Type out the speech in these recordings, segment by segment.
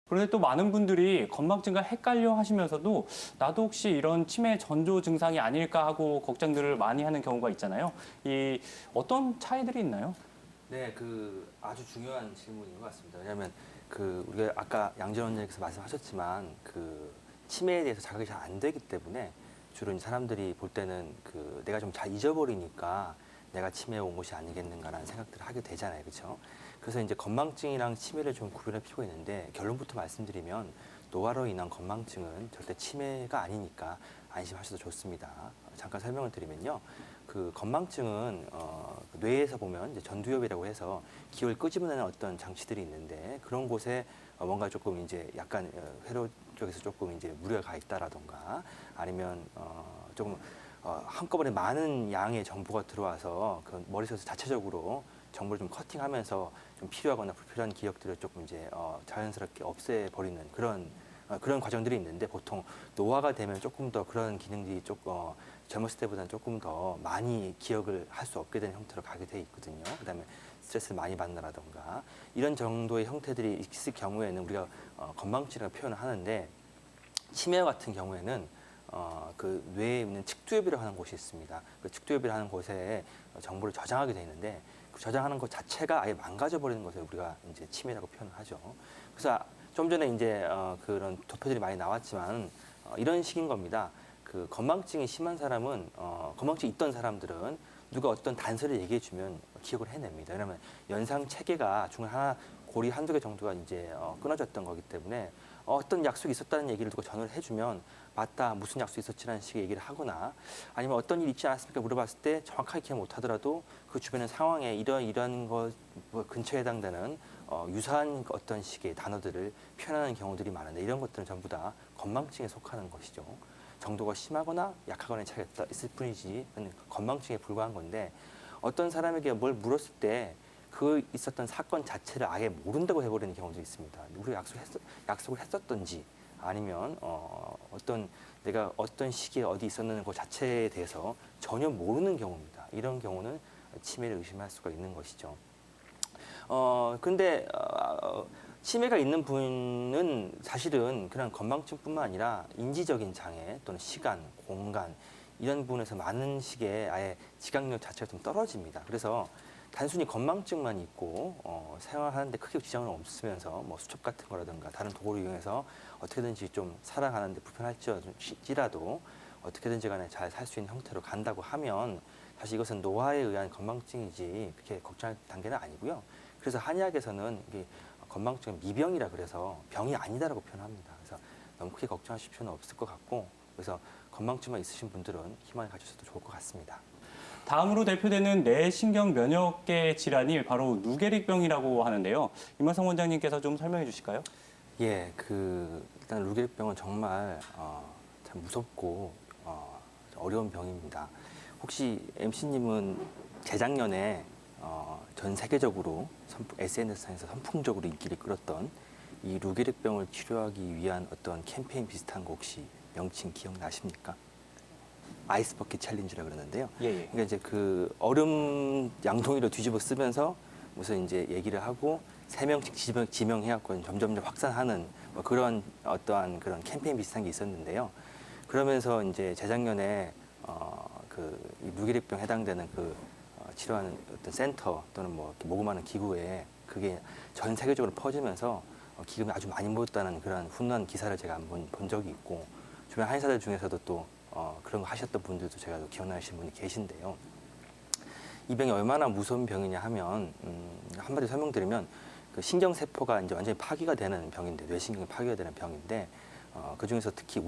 그런데 또 많은 분들이 건망증과 헷갈려 하시면서도 나도 혹시 이런 치매 전조 증상이 아닐까 하고 걱정들을 많이 하는 경우가 있잖아요. 이 어떤 차이들이 있나요? 네, 아주 중요한 질문인 것 같습니다. 왜냐하면 우리가 아까 양진 원장님께서 말씀하셨지만 치매에 대해서 자각이 잘 안 되기 때문에 주로 이제 사람들이 볼 때는 내가 좀 잘 잊어버리니까 내가 치매에 온 것이 아니겠는가라는 생각들을 하게 되잖아요, 그렇죠? 그래서 이제 건망증이랑 치매를 좀 구별할 필요가 있는데 결론부터 말씀드리면 노화로 인한 건망증은 절대 치매가 아니니까 안심하셔도 좋습니다. 잠깐 설명을 드리면요. 건망증은 뇌에서 보면 이제 전두엽이라고 해서 기혈을 끄집어내는 어떤 장치들이 있는데 그런 곳에 뭔가 조금 이제 약간 회로 쪽에서 조금 이제 무리가 가 있다라던가 아니면 조금 한꺼번에 많은 양의 정보가 들어와서 그 머릿속에서 자체적으로 정보를 좀 커팅하면서 좀 필요하거나 불필요한 기억들을 조금 이제 자연스럽게 없애버리는 그런 과정들이 있는데 보통 노화가 되면 조금 더 그런 기능들이 조금 젊었을 때보다는 조금 더 많이 기억을 할 수 없게 되는 형태로 가게 돼 있거든요. 그다음에 스트레스를 많이 받는다던가 이런 정도의 형태들이 있을 경우에는 우리가 건망증이라고 표현을 하는데 치매 같은 경우에는 뇌에 있는 측두엽이라고 하는 곳이 있습니다. 그 측두엽이라고 하는 곳에 정보를 저장하게 되어 있는데 그 저장하는 것 자체가 아예 망가져 버리는 것을 우리가 이제 치매라고 표현을 하죠. 그래서 좀 전에 이제 그런 도표들이 많이 나왔지만 이런 식인 겁니다. 건망증이 심한 사람은 건망증이 있던 사람들은 누가 어떤 단서를 얘기해 주면 기억을 해냅니다. 왜냐하면 연상 체계가 중간 하나 고리 한두 개 정도가 이제 끊어졌던 거기 때문에 어떤 약속이 있었다는 얘기를 누가 전화를 해주면 맞다 무슨 약속 있었지라는 식의 얘기를 하거나 아니면 어떤 일 있지 않았습니까 물어봤을 때 정확하게 기억 못하더라도 그 주변의 상황에 이런 것 근처에 해당되는 유사한 어떤 식의 단어들을 표현하는 경우들이 많은데 이런 것들은 전부 다 건망증에 속하는 것이죠. 정도가 심하거나 약하거나 차이가 있을 뿐이지 건망증에 불과한 건데 어떤 사람에게 뭘 물었을 때 그 있었던 사건 자체를 아예 모른다고 해버리는 경우도 있습니다. 우리가 약속을 했었던지 아니면 내가 어떤 시기에 어디 있었는 것 자체에 대해서 전혀 모르는 경우입니다. 이런 경우는 치매를 의심할 수가 있는 것이죠. 근데 치매가 있는 분은 사실은 그냥 건망증뿐만 아니라 인지적인 장애 또는 시간, 공간 이런 부분에서 많은 식의 아예 지각력 자체가 좀 떨어집니다. 그래서 단순히 건망증만 있고 생활하는데 크게 지장은 없으면서 뭐 수첩 같은 거라든가 다른 도구를 이용해서 어떻게든지 좀 살아가는데 불편할지라도 어떻게든지 간에 잘 살 수 있는 형태로 간다고 하면 사실 이것은 노화에 의한 건망증이지 그렇게 걱정할 단계는 아니고요. 그래서 한의학에서는 이게 건망증은 미병이라 그래서 병이 아니다라고 표현합니다. 그래서 너무 크게 걱정하실 필요는 없을 것 같고 그래서 건망증만 있으신 분들은 희망을 가지셔도 좋을 것 같습니다. 다음으로 대표되는 뇌신경 면역계 질환이 바로 누게릭병이라고 하는데요. 임한성 원장님께서 좀 설명해 주실까요? 예, 일단 루게릭병은 정말 참 무섭고 어려운 병입니다. 혹시 MC님은 재작년에 전 세계적으로 SNS상에서 선풍적으로 인기를 끌었던 이 루게릭병을 치료하기 위한 어떤 캠페인 비슷한 거 혹시 명칭 기억나십니까? 아이스버킷 챌린지라 그러는데요. 예, 예. 그러니까 이제 얼음 양동이로 뒤집어 쓰면서 무슨 이제 얘기를 하고 3명씩 지명해갖고 점점점 확산하는 뭐 그런 어떠한 그런 캠페인 비슷한 게 있었는데요. 그러면서 이제 재작년에 이 무기력병 해당되는 치료하는 어떤 센터 또는 뭐 모금하는 기구에 그게 전 세계적으로 퍼지면서 기금이 아주 많이 모였다는 그런 훈훈한 기사를 제가 한번 본 적이 있고 주변 한의사들 중에서도 또 그런 거 하셨던 분들도 제가 기억나시는 분이 계신데요. 이 병이 얼마나 무서운 병이냐 하면 한마디 설명드리면 그 신경세포가 이제 완전히 파괴가 되는 병인데 뇌신경이 파괴가 되는 병인데 그 중에서 특히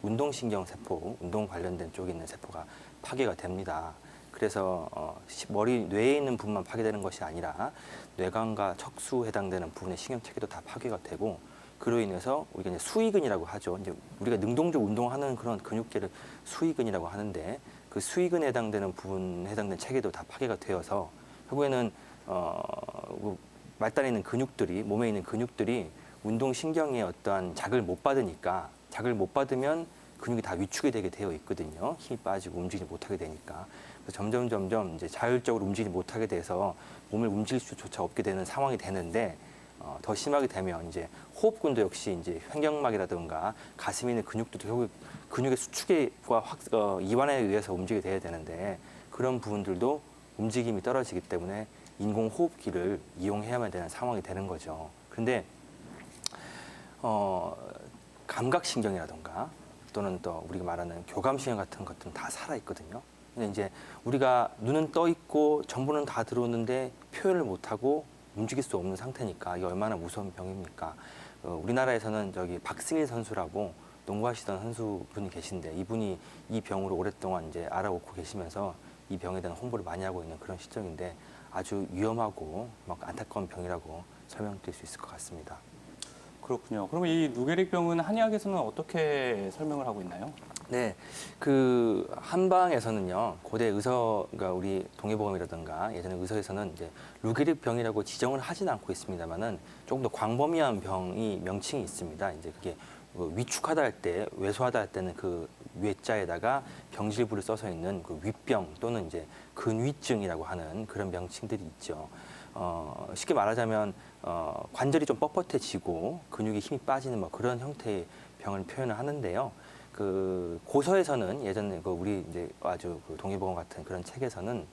운동신경세포, 운동 관련된 쪽에 있는 세포가 파괴가 됩니다. 그래서 뇌에 있는 부분만 파괴되는 것이 아니라 뇌관과 척수에 해당되는 부분의 신경체계도 다 파괴가 되고 그로 인해서 우리가 이제 수의근이라고 하죠. 이제 우리가 능동적 운동하는 그런 근육계를 수의근이라고 하는데 그 수의근에 해당되는 부분에 해당되는 체계도 다 파괴가 되어서 결국에는 말단에 있는 근육들이 몸에 있는 근육들이 운동신경의 어떠한 자극을 못 받으니까 자극을 못 받으면 근육이 다 위축이 되게 되어 있거든요. 힘이 빠지고 움직이지 못하게 되니까. 그래서 점점 이제 자율적으로 움직이지 못하게 돼서 몸을 움직일 수조차 없게 되는 상황이 되는데 더 심하게 되면 이제 호흡곤도 역시 이제 횡격막이라든가 가슴에 있는 근육도 결국 근육의 수축과 이완에 의해서 움직이게 돼야 되는데 그런 부분들도 움직임이 떨어지기 때문에 인공호흡기를 이용해야만 되는 상황이 되는 거죠. 그런데 감각신경이라든가 또는 또 우리가 말하는 교감신경 같은 것들은 다 살아있거든요. 근데 이제 우리가 눈은 떠 있고 정보는 다 들어오는데 표현을 못하고 움직일 수 없는 상태니까 이게 얼마나 무서운 병입니까? 우리나라에서는 저기 박승일 선수라고 농구하시던 선수분이 계신데 이분이 이 병으로 오랫동안 이제 알아오고 계시면서 이 병에 대한 홍보를 많이 하고 있는 그런 시점인데 아주 위험하고 막 안타까운 병이라고 설명드릴 수 있을 것 같습니다. 그렇군요. 그러면 이 누게릭병은 한의학에서는 어떻게 설명을 하고 있나요? 네, 그 한방에서는요 고대 의서, 그러니까 우리 동해보험이라든가 예전에 의서에서는 이제 루게릭 병이라고 지정을 하진 않고 있습니다만은 조금 더 광범위한 병이 명칭이 있습니다. 이제 그게 위축하다 할 때, 왜소하다 할 때는 그 외자에다가 병실부를 써서 있는 그 위병 또는 이제 근위증이라고 하는 그런 명칭들이 있죠. 쉽게 말하자면 관절이 좀 뻣뻣해지고 근육에 힘이 빠지는 뭐 그런 형태의 병을 표현을 하는데요. 그 고서에서는 예전에 그 우리 이제 아주 그 동의보건 같은 그런 책에서는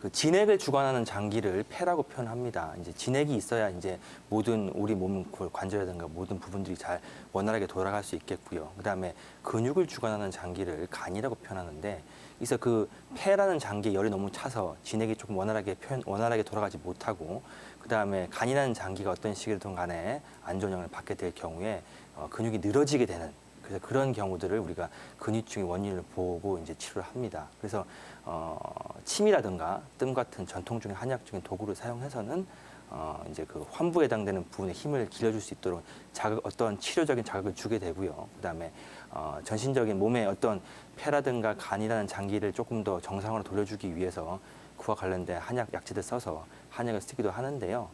그 진액을 주관하는 장기를 폐라고 표현합니다. 이제 진액이 있어야 이제 모든 우리 몸 관절이라든가 모든 부분들이 잘 원활하게 돌아갈 수 있겠고요. 그다음에 근육을 주관하는 장기를 간이라고 표현하는데, 그래서 그 폐라는 장기에 열이 너무 차서 진액이 조금 원활하게 돌아가지 못하고, 그다음에 간이라는 장기가 어떤 식이든 간에 안 좋은 영향을 받게 될 경우에 근육이 늘어지게 되는, 그래서 그런 경우들을 우리가 근위증의 원인을 보고 이제 치료를 합니다. 그래서 침이라든가 뜸 같은 전통적인 한의학적인 도구를 사용해서는 이제 그 환부에 해당되는 부분에 힘을 길어줄 수 있도록 어떤 치료적인 자극을 주게 되고요. 그다음에 전신적인 몸에 어떤 폐라든가 간이라는 장기를 조금 더 정상으로 돌려주기 위해서 그와 관련된 한약 약재들 써서 한약을 쓰기도 하는데요.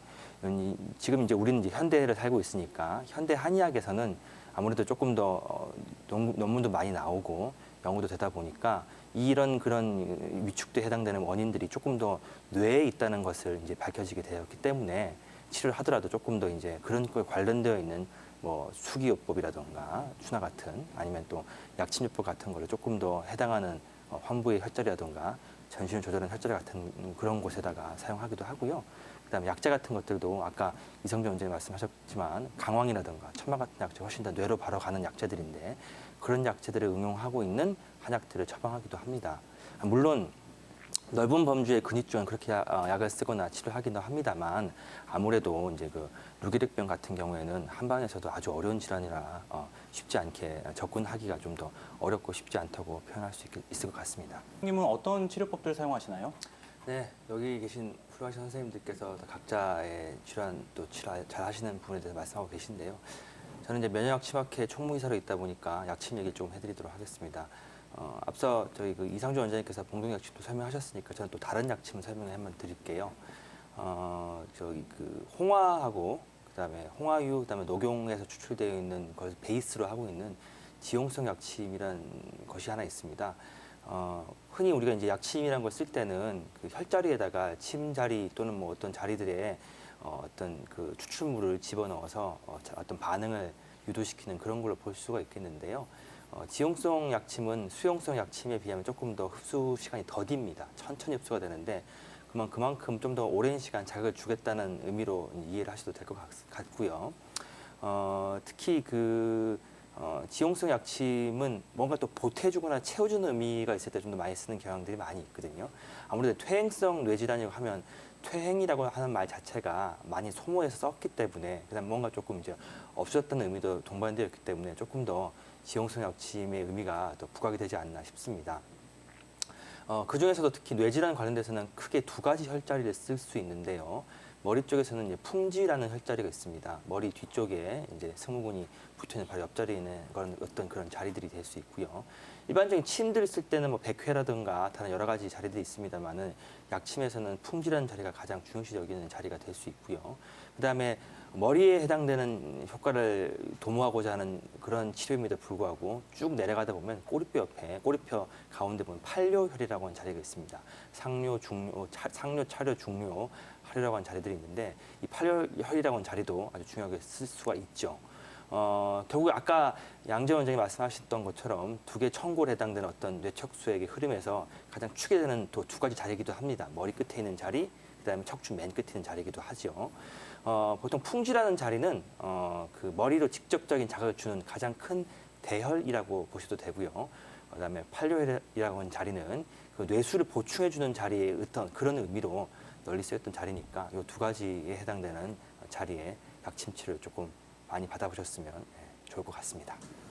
지금 이제 우리는 이제 현대를 살고 있으니까 현대 한의학에서는 아무래도 조금 더 논문도 많이 나오고 연구도 되다 보니까 이런 그런 위축도에 해당되는 원인들이 조금 더 뇌에 있다는 것을 이제 밝혀지게 되었기 때문에 치료를 하더라도 조금 더 이제 그런 거에 관련되어 있는 뭐 수기요법이라든가 추나 같은 아니면 또 약침요법 같은 거를 조금 더 해당하는 환부의 혈자리라든가 전신을 조절하는 혈자리 같은 그런 곳에다가 사용하기도 하고요. 그다음에 약재 같은 것들도 아까 이성준 원장님 말씀하셨지만 강황이라든가 천막 같은 약재 훨씬 더 뇌로 바로 가는 약재들인데 그런 약재들을 응용하고 있는 한약들을 처방하기도 합니다. 물론 넓은 범주의 근위증은 그렇게 약을 쓰거나 치료하기도 합니다만 아무래도 이제 그 루게릭병 같은 경우에는 한방에서도 아주 어려운 질환이라 쉽지 않게 접근하기가 좀 더 어렵고 쉽지 않다고 표현할 수 있을 것 같습니다. 님은 어떤 치료법들 사용하시나요? 네, 여기 계신 훌륭하신 선생님들께서 각자의 질환 또 치료 잘 하시는 부분에 대해서 말씀하고 계신데요. 저는 이제 면역학 치과학회 총무이사로 있다 보니까 약침 얘기 좀 해드리도록 하겠습니다. 앞서 저희 그 이상준 원장님께서 봉동약침도 설명하셨으니까 저는 또 다른 약침 설명을 한번 드릴게요. 저기 그 홍화하고 그다음에 홍화유, 그다음에 녹용에서 추출되어 있는 것을 베이스로 하고 있는 지용성 약침이라는 것이 하나 있습니다. 흔히 우리가 이제 약침이라는 걸 쓸 때는 그 혈자리에다가 침자리 또는 뭐 어떤 자리들에 어떤 그 추출물을 집어넣어서 어떤 반응을 유도시키는 그런 걸로 볼 수가 있겠는데요. 지용성 약침은 수용성 약침에 비하면 조금 더 흡수 시간이 더딥니다. 천천히 흡수가 되는데 그만큼 좀 더 오랜 시간 자극을 주겠다는 의미로 이해를 하셔도 될 것 같고요. 특히 그 지용성 약침은 뭔가 또 보태주거나 채워주는 의미가 있을 때 좀 더 많이 쓰는 경향들이 많이 있거든요. 아무래도 퇴행성 뇌질환이라고 하면 퇴행이라고 하는 말 자체가 많이 소모해서 썼기 때문에 그다음 뭔가 조금 이제 없어졌다는 의미도 동반되어 있기 때문에 조금 더 지용성 약침의 의미가 더 부각이 되지 않나 싶습니다. 그 중에서도 특히 뇌질환 관련돼서는 크게 두 가지 혈자리를 쓸 수 있는데요. 머리 쪽에서는 이제 풍지라는 혈자리가 있습니다. 머리 뒤쪽에 이제 승모근이 붙어 있는 바로 옆자리에 있는 어떤 그런 자리들이 될 수 있고요. 일반적인 침들을 쓸 때는 뭐 백회라든가 다른 여러 가지 자리들이 있습니다만은 약침에서는 풍지라는 자리가 가장 중요시 여기는 자리가 될 수 있고요. 그다음에 머리에 해당되는 효과를 도모하고자 하는 그런 치료임에도 불구하고 쭉 내려가다 보면 꼬리뼈 옆에 꼬리뼈 가운데 보면 팔뇨혈이라고 하는 자리가 있습니다. 상뇨, 중뇨, 상뇨, 차뇨, 중뇨, 하뇨라고 하는 자리들이 있는데 이 팔뇨혈이라고 하는 자리도 아주 중요하게 쓸 수가 있죠. 결국 아까 양재 원장이 말씀하셨던 것처럼 두 개 청골에 해당되는 어떤 뇌척수액의 흐름에서 가장 축이 되는 또 두 가지 자리이기도 합니다. 머리 끝에 있는 자리, 그다음에 척추 맨 끝에 있는 자리이기도 하죠. 보통 풍지라는 자리는 그 머리로 직접적인 자극을 주는 가장 큰 대혈이라고 보셔도 되고요. 그다음에 팔뇨혈이라고 하는 자리는 그 뇌수를 보충해주는 자리의 어떤 그런 의미로 널리 쓰였던 자리니까 이 두 가지에 해당되는 자리에 약침 치료를 조금 많이 받아보셨으면 좋을 것 같습니다.